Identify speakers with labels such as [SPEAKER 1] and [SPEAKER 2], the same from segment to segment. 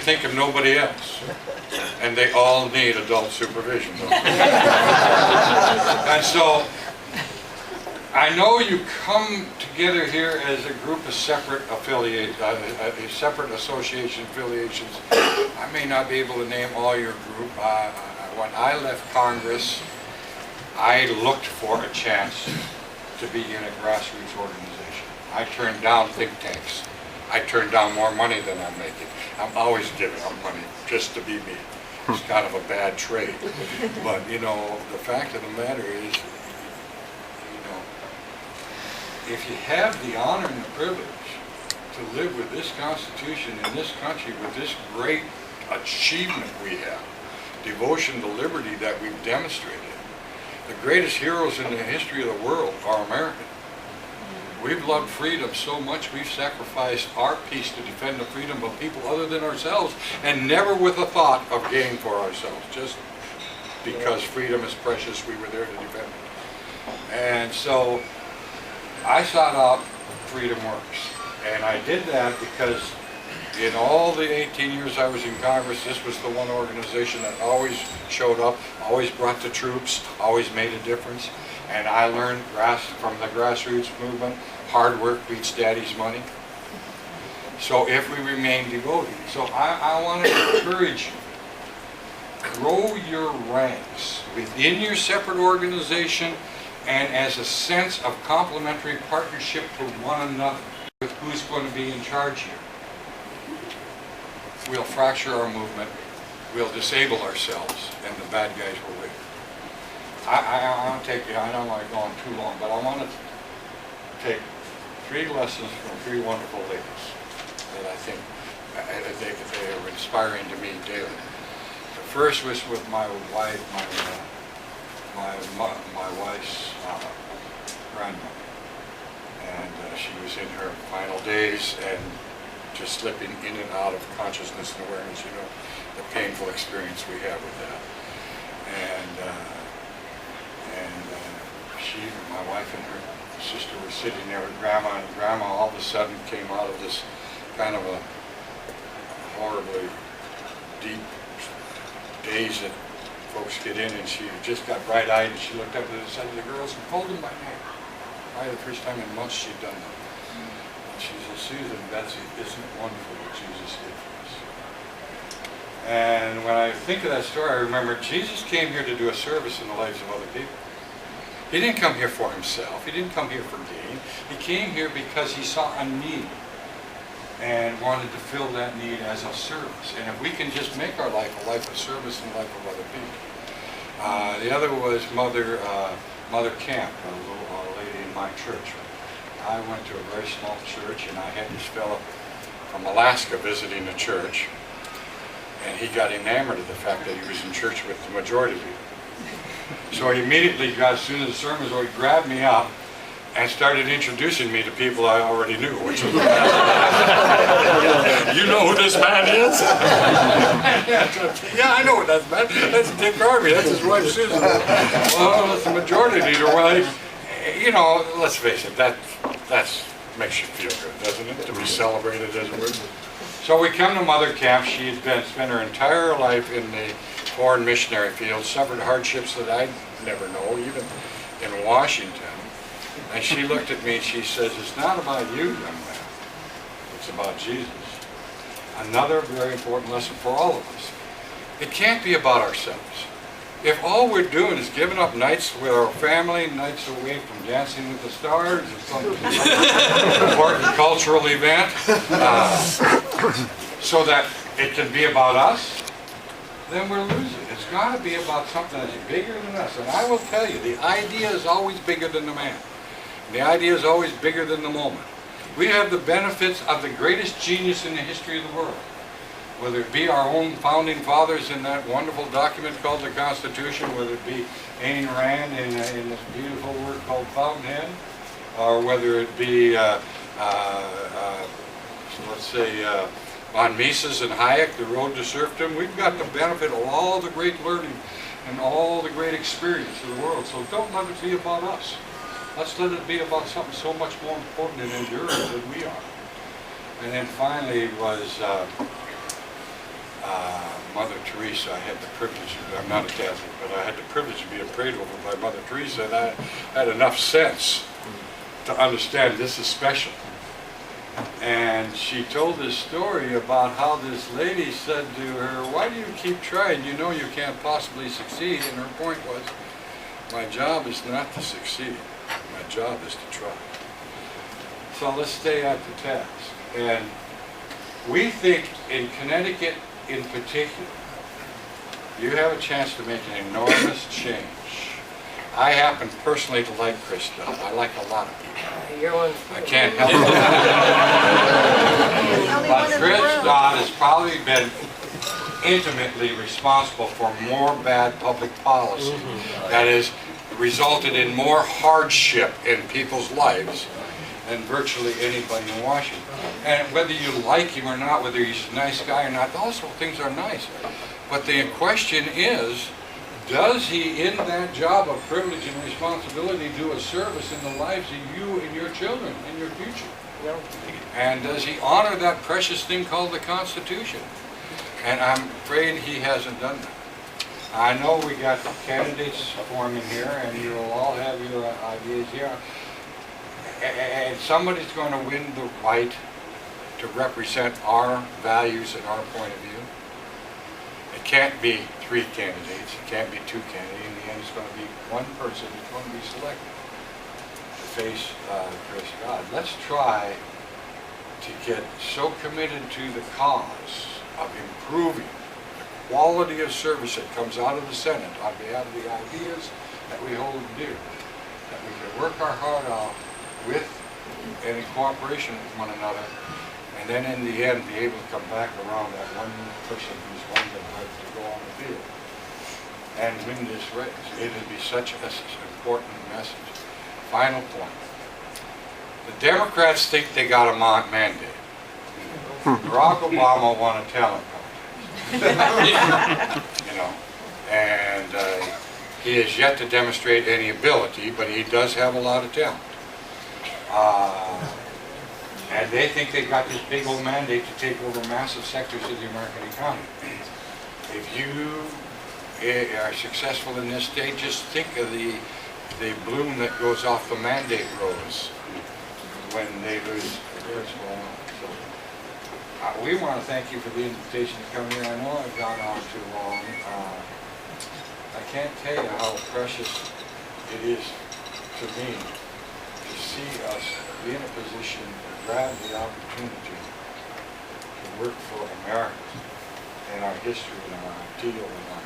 [SPEAKER 1] think of nobody else. And they all need adult supervision. And so, I know you come together here as a group of separate separate association affiliations. I may not be able to name all your group. When I left Congress, I looked for a chance to be in a grassroots organization. I turned down think tanks. I turned down more money than I'm making. I'm always giving up money just to be me. It's kind of a bad trade. But, you know, the fact of the matter is, if you have the honor and the privilege to live with this Constitution in this country, with this great achievement we have, devotion to liberty that we've demonstrated, the greatest heroes in the history of the world are American. We've loved freedom so much we've sacrificed our peace to defend the freedom of people other than ourselves, and never with a thought of gain for ourselves, just because freedom is precious, we were there to defend it. And so I sought out Freedom Works, and I did that because in all the 18 years I was in Congress, this was the one organization that always showed up, always brought the troops, always made a difference. And I learned from the grassroots movement, hard work beats daddy's money. So if we remain devoted. So I want to encourage you, grow your ranks within your separate organization and as a sense of complementary partnership to one another with who's going to be in charge here. We'll fracture our movement, we'll disable ourselves, and the bad guys will win. I want to take you, I don't want to go on too long, but I want to take 3 lessons from 3 wonderful ladies that I think they are inspiring to me daily. The first was with my wife, my wife's grandmother, and she was in her final days and just slipping in and out of consciousness and awareness, you know, the painful experience we have with that. And my wife and her sister were sitting there with Grandma, and Grandma all of a sudden came out of this kind of a horribly deep daze that folks get in, and she just got bright-eyed, and she looked up at the side of the girls and called them by name. Probably the first time in months she'd done that. And she said, "Susan, Betsy, isn't it wonderful what Jesus did for us?" And when I think of that story, I remember Jesus came here to do a service in the lives of other people. He didn't come here for himself. He didn't come here for gain. He came here because he saw a need and wanted to fill that need as a service. And if we can just make our life a life of service and a life of other people. The other was Mother Camp, a little lady in my church. I went to a very small church, and I had this fellow from Alaska visiting the church, and he got enamored of the fact that he was in church with the majority of people. So he immediately, as soon as the sermon was over, he grabbed me up and started introducing me to people I already knew, which was, "You know who this man is?" "Yeah, I know who that man is. That's Dick Armey. That's his wife, Susan." "Well, that's the majority leader." Well, you know, let's face it, that makes you feel good, doesn't it? To be celebrated as a word. So we come to Mother Camp. She had spent her entire life in the foreign missionary field, suffered hardships that I'd never know, even in Washington. And she looked at me and she says, "It's not about you, young man. It's about Jesus." Another very important lesson for all of us. It can't be about ourselves. If all we're doing is giving up nights with our family, nights away from Dancing with the Stars, or some important cultural event, so that it can be about us, then we're losing. It's got to be about something that's bigger than us. And I will tell you, the idea is always bigger than the man. The idea is always bigger than the moment. We have the benefits of the greatest genius in the history of the world. Whether it be our own founding fathers in that wonderful document called the Constitution, whether it be Ayn Rand in this beautiful work called Fountainhead, or whether it be, let's say, von Mises and Hayek, The Road to Serfdom. We've got the benefit of all the great learning and all the great experience of the world. So don't let it be about us. Let's let it be about something so much more important and enduring than we are. And then finally was Mother Teresa, I had the privilege, I'm not a Catholic, but I had the privilege of being prayed over by Mother Teresa, and I had enough sense to understand this is special. And she told this story about how this lady said to her, "Why do you keep trying? You know you can't possibly succeed." And her point was, my job is not to succeed. My job is to try. So let's stay at the task. And we think in Connecticut in particular, you have a chance to make an enormous change. I happen personally to like Chris Dodd. I like a lot of people.
[SPEAKER 2] You're one.
[SPEAKER 1] I can't help it. But Chris Dodd has probably been intimately responsible for more bad public policy that has resulted in more hardship in people's lives than virtually anybody in Washington. And whether you like him or not, whether he's a nice guy or not, those things are nice. But the question is, does he, in that job of privilege and responsibility, do a service in the lives of you and your children and your future?
[SPEAKER 2] No.
[SPEAKER 1] And does he honor that precious thing called the Constitution? And I'm afraid he hasn't done that. I know we got candidates forming here, and you'll all have your ideas here. And somebody's going to win the right to represent our values and our point of view. It can't be 3 candidates. It can't be 2 candidates. In the end, it's going to be one person who's going to be selected to face Chris Dodd. Let's try to get so committed to the cause of improving the quality of service that comes out of the Senate on behalf of the ideas that we hold dear, that we can work our heart out with and in cooperation with one another, and then in the end be able to come back around that one person who's won the right to go on the field and win this race. It would be such an important message. Final point. The Democrats think they got a mandate. Barack Obama won a talent contest. You know, and he has yet to demonstrate any ability, but he does have a lot of talent. And they think they've got this big old mandate to take over massive sectors of the American economy. If you are successful in this state, just think of the bloom that goes off the mandate rose when they lose principal amount. So, we want to thank you for the invitation to come here. I know I've gone on too long. I can't tell you how precious it is to me to see us be in a position to grab the opportunity to work for America and our history and our ideal and our,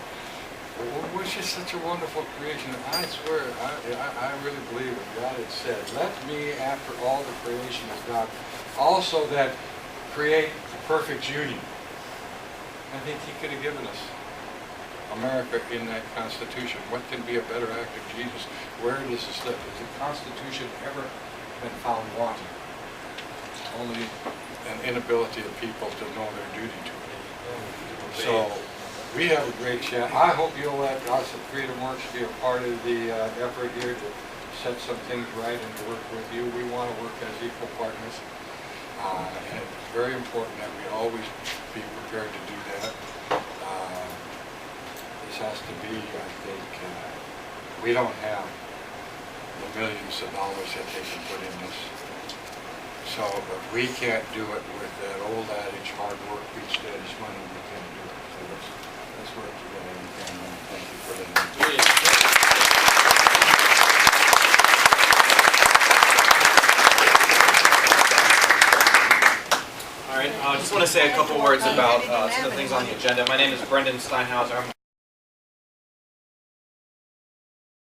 [SPEAKER 1] which is such a wonderful creation. I swear, I really believe what God had said. Let me, after all the creation of God, also that create the perfect union. I think he could have given us America in that Constitution. What can be a better act of Jesus? Where does it slip? Has the Constitution ever been found wanting? Only an inability of people to know their duty to it. So we have a great chat. I hope you'll let us at Freedom Works be a part of the effort here to set some things right and to work with you. We want to work as equal partners. And it's very important that we always be prepared to do that. This has to be, I think, we don't have the millions of dollars that they can put in this. So if we can't do it with that old adage, hard work beats steady money, we can't do it. So let's work together and thank you for that.
[SPEAKER 3] All right, I just want to say a couple words about some of the things on the agenda. My name is Brendan Steinhauser. I'm